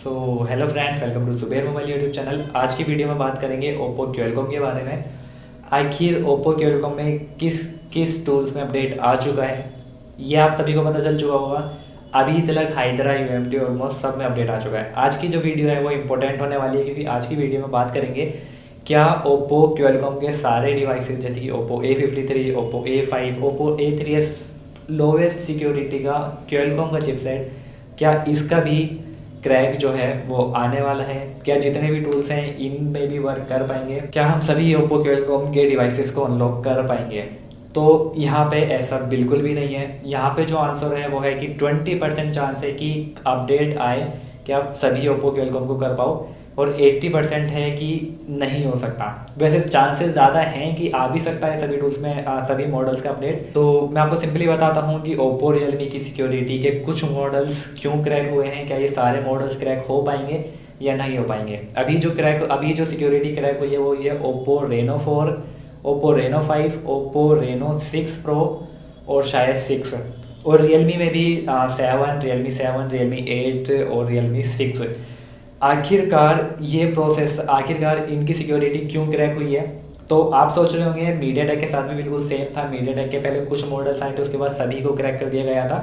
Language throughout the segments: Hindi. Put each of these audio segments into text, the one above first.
So hello friends, welcome to Suber mobile YouTube channel. आज की वीडियो में बात करेंगे ओप्पो क्यूएलकॉम के बारे में। आखिर ओप्पो क्यूएलकॉम में किस किस टूल्स में अपडेट आ चुका है, ये आप सभी को पता चल चुका होगा। अभी तक हाइड्रा यूएमटी ऑलमोस्ट सब में अपडेट आ चुका है। आज की जो वीडियो है वो इंपॉर्टेंट होने वाली है, क्योंकि आज की वीडियो में बात करेंगे क्या ओप्पो क्यूएलकॉम के सारे डिवाइसेस जैसे कि Oppo A53, Oppo A5, Oppo A3s lowest security का क्यूएलकॉम का चिपसेट, क्या इसका भी क्रैक जो है वो आने वाला है? क्या जितने भी टूल्स हैं इनमें भी वर्क कर पाएंगे? क्या हम सभी ओप्पो क्यूएलकॉम के डिवाइसेस को अनलॉक कर पाएंगे? तो यहाँ पे ऐसा बिल्कुल भी नहीं है। यहाँ पे जो आंसर है वो है कि 20% चांस है कि अपडेट आए कि आप सभी ओप्पो क्यूएलकॉम को कर पाओ, और 80% है कि नहीं हो सकता। वैसे चांसेस ज़्यादा हैं कि आ भी सकता है सभी टूल्स में, सभी मॉडल्स का अपडेट। तो मैं आपको सिंपली बताता हूँ कि ओप्पो रियलमी की सिक्योरिटी के कुछ मॉडल्स क्यों क्रैक हुए हैं, क्या ये सारे मॉडल्स क्रैक हो पाएंगे या नहीं हो पाएंगे। अभी जो सिक्योरिटी क्रैक हुई है वो ये Oppo Reno 4, Oppo Reno 5, Oppo Reno 6 pro और शायद 6, और रियलमी में भी 7, रियलमी 8 और रियलमी 6। आखिरकार इनकी सिक्योरिटी क्यों क्रैक हुई है? तो आप सोच रहे होंगे मीडियाटेक के साथ भी बिल्कुल सेम था। मीडियाटेक के पहले कुछ मॉडल्स आए थे, उसके बाद सभी को क्रैक कर दिया गया था।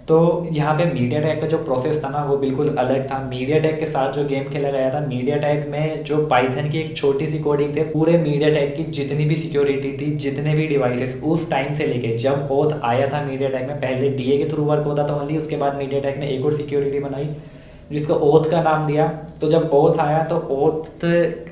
तो यहाँ पे मीडियाटेक का जो प्रोसेस था ना वो बिल्कुल अलग था। मीडियाटेक के साथ जो गेम खेला गया था, मीडियाटेक में जो पाइथन की एक छोटी सी कोडिंग से पूरे मीडियाटेक की जितनी भी सिक्योरिटी थी, जितने भी डिवाइसेस उस टाइम से लेके जब ओथ आया था मीडियाटेक में, पहले डीए के थ्रू वर्क होता था ओनली, उसके बाद मीडियाटेक ने एक और सिक्योरिटी बनाई जिसको ओथ का नाम दिया। तो जब ओथ आया तो ओथ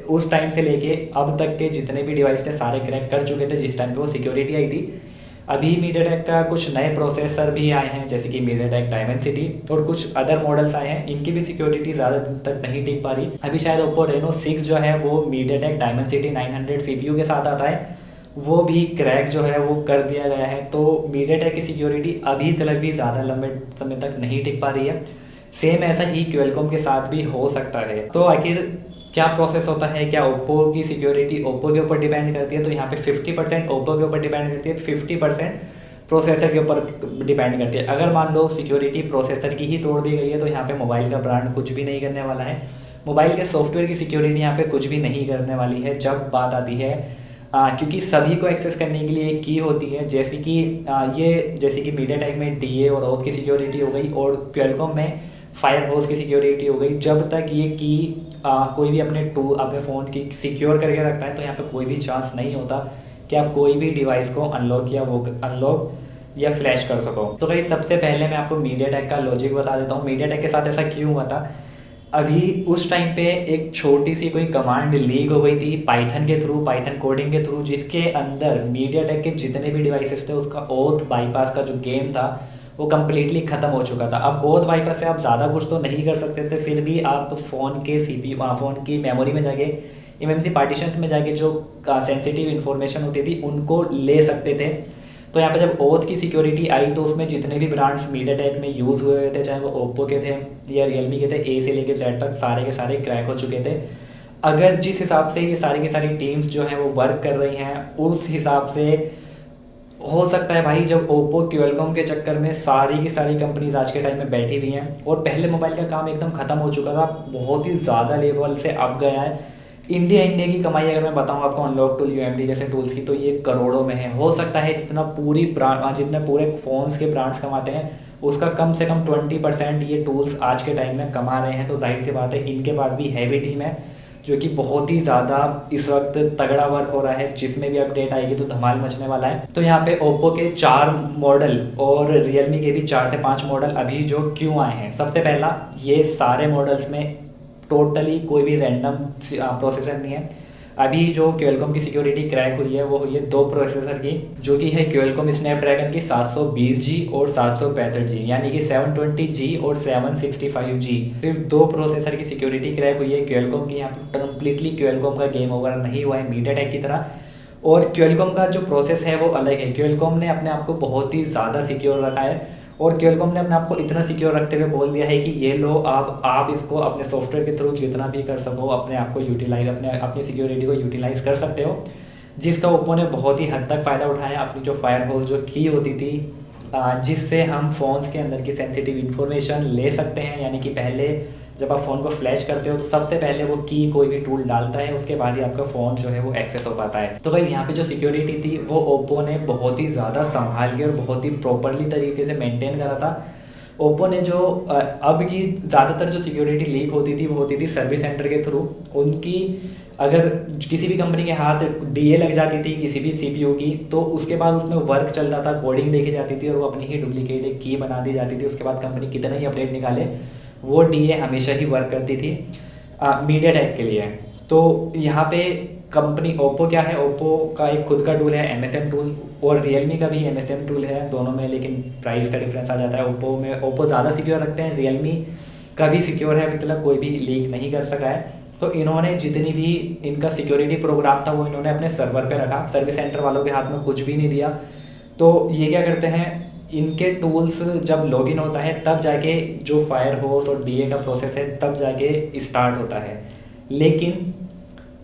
उस टाइम से लेके अब तक के जितने भी डिवाइस थे सारे क्रैक कर चुके थे जिस टाइम पे वो सिक्योरिटी आई थी। अभी मीडियाटेक का कुछ नए प्रोसेसर भी आए हैं जैसे कि मीडियाटेक डायमेंसिटी, और कुछ अदर मॉडल्स आए हैं, इनकी भी सिक्योरिटी ज़्यादा दिन तक नहीं टिक पा रही। अभी शायद ओप्पो रेनो 6 जो है वो मीडियाटेक डायमेंसिटी 900 CPU के साथ आता है, वो भी क्रैक जो है वो कर दिया गया है। तो मीडियाटेक की सिक्योरिटी अभी तक भी ज़्यादा लंबे समय तक नहीं टिक पा रही है। सेम ऐसा ही क्यूएलकॉम के साथ भी हो सकता है। तो आखिर क्या प्रोसेस होता है? क्या ओप्पो की सिक्योरिटी ओप्पो के ऊपर डिपेंड करती है? तो यहाँ पे 50% ओप्पो के ऊपर डिपेंड करती है, 50% प्रोसेसर के ऊपर डिपेंड करती है। अगर मान लो सिक्योरिटी प्रोसेसर की ही तोड़ दी गई है तो यहाँ पे मोबाइल का ब्रांड कुछ भी नहीं करने वाला है। मोबाइल के सॉफ्टवेयर की सिक्योरिटी यहाँ पे कुछ भी नहीं करने वाली है। जब बात आती है क्योंकि सभी को एक्सेस करने के लिए एक की होती है, जैसे कि मीडियाटेक में डीए और ओथ की सिक्योरिटी हो गई, और क्यूएलकॉम में फायरफॉक्स की सिक्योरिटी हो गई। जब तक ये की कोई भी अपने फ़ोन की सिक्योर करके रखता है तो यहाँ पे कोई भी चांस नहीं होता कि आप कोई भी डिवाइस को अनलॉक या फ्लैश कर सको। तो भाई सबसे पहले मैं आपको मीडियाटेक का लॉजिक बता देता हूँ, मीडियाटेक के साथ ऐसा क्यों हुआ था। अभी उस टाइम पे एक छोटी सी कोई कमांड लीक हो गई थी पाइथन के थ्रू, पाइथन कोडिंग के थ्रू, जिसके अंदर मीडियाटेक के जितने भी डिवाइसेस थे उसका ओथ बाईपास का जो गेम था वो कम्प्लीटली ख़त्म हो चुका था। अब ओथ बाईपास से आप ज़्यादा कुछ तो नहीं कर सकते थे, फिर भी आप फ़ोन की मेमोरी में जाके, एमएमसी पार्टीशंस में जाके जो सेंसिटिव इन्फॉर्मेशन होती थी उनको ले सकते थे। तो यहाँ पे जब ओथ की सिक्योरिटी आई तो उसमें जितने भी ब्रांड्स मीडियाटेक में यूज़ हुए थे, चाहे वो ओप्पो के थे या रियलमी के थे, ए से लेके जेड तक सारे के सारे क्रैक हो चुके थे। अगर जिस हिसाब से ये सारी की सारी टीम्स जो हैं वो वर्क कर रही हैं उस हिसाब से हो सकता है भाई, जब ओप्पो क्यूएलकॉम के चक्कर में सारी की सारी कंपनीज आज के टाइम में बैठी हुई हैं और पहले मोबाइल का काम एकदम ख़त्म हो चुका था, बहुत ही ज़्यादा लेवल से अब गया है। इंडिया की कमाई अगर मैं बताऊं आपको अनलॉक टूल, यूएमडी जैसे टूल्स की, तो ये करोड़ों में है। हो सकता है जितने पूरे फ़ोन्स के ब्रांड्स कमाते हैं उसका कम से कम 20% ये टूल्स आज के टाइम में कमा रहे हैं। तो जाहिर सी बात है इनके पास भी हैवी टीम है जो कि बहुत ही ज़्यादा इस वक्त तगड़ा वर्क हो रहा है, जिसमें भी अपडेट आएगी तो धमाल मचने वाला है। तो यहाँ पे ओप्पो के 4 मॉडल और रियलमी के भी 4 से 5 मॉडल अभी जो क्यों आए हैं। सबसे पहला, ये सारे मॉडल्स में टोटली कोई भी रैंडम प्रोसेसर नहीं है। अभी जो क्यूएलकॉम की सिक्योरिटी क्रैक हुई है वो हुई है 2 प्रोसेसर की, जो कि है क्यूएलकॉम स्नैपड्रैगन की 720G और 765G, यानी कि 720G और 765G। सिर्फ 2 प्रोसेसर की सिक्योरिटी क्रैक हुई है क्यूएलकॉम की। यहाँ पर कम्प्लीटली क्यूएलकॉम का गेम ओवर नहीं हुआ है मीडियाटेक की तरह। और क्यूएलकॉम का जो प्रोसेस है वो अलग है। क्यूएलकॉम ने अपने आप को बहुत ही ज़्यादा सिक्योर रखा है, और क्यूएलकॉम ने अपने आप को इतना सिक्योर रखते हुए बोल दिया है कि ये लो आप इसको अपने सॉफ्टवेयर के थ्रू जितना भी कर सको अपने आप को यूटिलाइज, अपनी सिक्योरिटी को यूटिलाइज कर सकते हो, जिसका ओप्पो ने बहुत ही हद तक फ़ायदा उठाया। अपनी जो फायरवॉल जो की होती थी जिससे हम फ़ोन्स के अंदर की सेंसिटिव इन्फॉर्मेशन ले सकते हैं, यानी कि पहले जब आप फ़ोन को फ्लैश करते हो तो सबसे पहले वो की कोई भी टूल डालता है, उसके बाद ही आपका फ़ोन जो है वो एक्सेस हो पाता है। तो गाइस यहाँ पे जो सिक्योरिटी थी वो ओप्पो ने बहुत ही ज़्यादा संभाल के और बहुत ही प्रॉपरली तरीके से मेंटेन करा था। ओप्पो ने जो अब की ज़्यादातर जो सिक्योरिटी लीक होती थी वो होती थी सर्विस सेंटर के थ्रू। उनकी अगर किसी भी कंपनी के हाथ डीए लग जाती थी किसी भी सीपीयू की, तो उसके बाद उसमें वर्क चलता था, कोडिंग देखी जाती थी और वो अपनी ही डुप्लीकेट एक की बना दी जाती थी। उसके बाद कंपनी कितना ही अपडेट निकाले वो डीए हमेशा ही वर्क करती थी मीडियाटेक के लिए। तो यहाँ पे कंपनी ओप्पो क्या है, ओप्पो का एक खुद का टूल है एमएसएम टूल, और रियलमी का भी एमएसएम टूल है, दोनों में लेकिन प्राइस का डिफरेंस आ जाता है। ओप्पो ज़्यादा सिक्योर रखते हैं, रियलमी का भी सिक्योर है, अभी तक कोई भी लीक नहीं कर सका है। तो इन्होंने जितनी भी इनका सिक्योरिटी प्रोग्राम था वो इन्होंने अपने सर्वर पे रखा, सर्विस सेंटर वालों के हाथ में कुछ भी नहीं दिया। तो ये क्या करते हैं, इनके टूल्स जब लॉगिन होता है तब जाके जो फायरफोर्स और डीए का प्रोसेस है तब जाके स्टार्ट होता है। लेकिन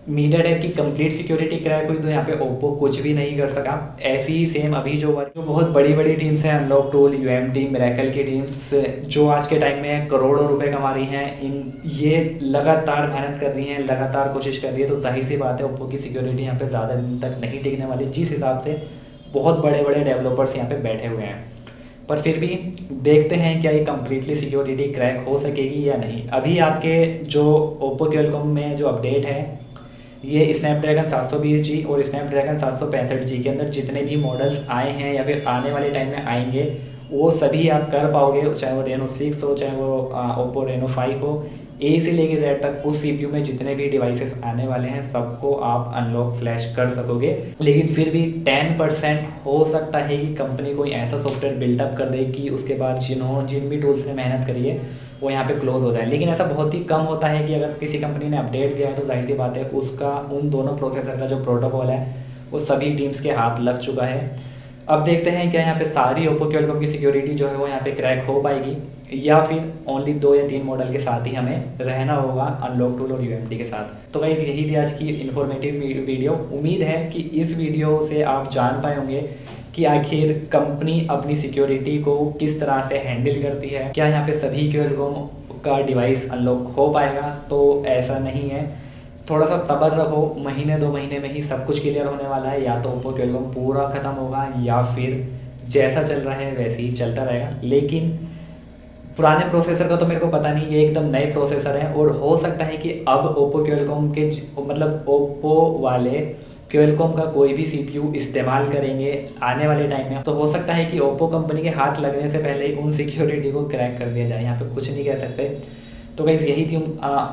मीडियाटेक की कंप्लीट सिक्योरिटी क्रैक हुई तो यहाँ पे ओप्पो कुछ भी नहीं कर सका। ऐसी ही सेम अभी जो बहुत बड़ी बड़ी टीम्स हैं, अनलॉक टूल, यूएमटी, मिरेकल की टीम्स जो आज के टाइम में करोड़ों रुपए कमा रही हैं, ये लगातार मेहनत कर रही हैं, लगातार कोशिश कर रही है। तो जाहिर सी बात है ओप्पो की सिक्योरिटी यहाँ पे ज़्यादा दिन तक नहीं टिकने वाली, जिस हिसाब से बहुत बड़े बड़े डेवलपर्स यहाँ पे बैठे हुए हैं। पर फिर भी देखते हैं क्या ये कम्प्लीटली सिक्योरिटी क्रैक हो सकेगी या नहीं। अभी आपके जो ओप्पो क्वालकॉम में जो अपडेट है, ये स्नैपड्रैगन 720G और स्नैपड्रैगन 765G के अंदर जितने भी मॉडल्स आए हैं या फिर आने वाले टाइम में आएंगे वो सभी आप कर पाओगे, चाहे वो रेनो 6 हो, चाहे वो ओप्पो रेनो 5 हो। ए से लेके जेड तक उस सीपीयू में जितने भी डिवाइसेस आने वाले हैं सबको आप अनलॉक फ्लैश कर सकोगे। लेकिन फिर भी 10% हो सकता है कि कंपनी कोई ऐसा सॉफ्टवेयर बिल्डअप कर दे कि उसके बाद जिन भी टूल्स ने मेहनत करी है वो यहाँ पे क्लोज हो जाए। लेकिन ऐसा बहुत ही कम होता है कि अगर किसी कंपनी ने अपडेट दिया है तो जाहिर सी बात है उसका उन दोनों प्रोसेसर का जो प्रोटोकॉल है वो सभी टीम्स के हाथ लग चुका है। अब देखते हैं क्या यहाँ पे सारी ओप्पो क्वालकॉम की सिक्योरिटी जो है वो यहाँ पे क्रैक हो पाएगी या फिर ओनली 2 या 3 मॉडल के साथ ही हमें रहना होगा अनलॉक टूल और यूएमटी के साथ। तो गाइस यही थी आज की इन्फॉर्मेटिव वीडियो। उम्मीद है कि इस वीडियो से आप जान पाए होंगे कि आखिर कंपनी अपनी सिक्योरिटी को किस तरह से हैंडल करती है। क्या यहाँ पे सभी क्वालकॉम का डिवाइस अनलॉक हो पाएगा? तो ऐसा नहीं है, थोड़ा सा सब्र रखो, महीने 2 महीने में ही सब कुछ क्लियर होने वाला है। या तो ओप्पो क्वालकॉम पूरा ख़त्म होगा या फिर जैसा चल रहा है वैसे ही चलता रहेगा। लेकिन पुराने प्रोसेसर का तो मेरे को पता नहीं, ये एकदम नए प्रोसेसर हैं और हो सकता है कि अब ओप्पो क्वालकॉम के मतलब ओप्पो वाले क्वालकॉम का कोई भी सीपीयू इस्तेमाल करेंगे आने वाले टाइम में, तो हो सकता है कि ओप्पो कंपनी के हाथ लगने से पहले ही उन सिक्योरिटी को क्रैक कर दिया जाए। यहाँ पे कुछ नहीं कह सकते। तो गाइस यही थी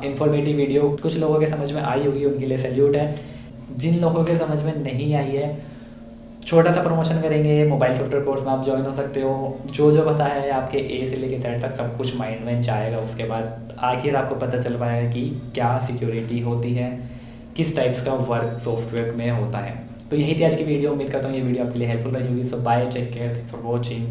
इन्फॉर्मेटिव वीडियो। कुछ लोगों के समझ में आई होगी, उनके लिए सैल्यूट है। जिन लोगों के समझ में नहीं आई है, छोटा सा प्रमोशन करेंगे, मोबाइल सॉफ्टवेयर कोर्स में आप ज्वाइन हो सकते हो। जो जो बताया है आपके ए से लेकर जेड तक सब कुछ माइंड में जाएगा। उसके बाद आखिर आपको पता चल पाएगा कि क्या सिक्योरिटी होती है, किस टाइप्स का वर्क सॉफ्टवेयर में होता है। तो यही थी आज की वीडियो। उम्मीद करता हूँ ये वीडियो आपके लिए हेल्पफुल रही होगी। So bye, take care, thanks for watching.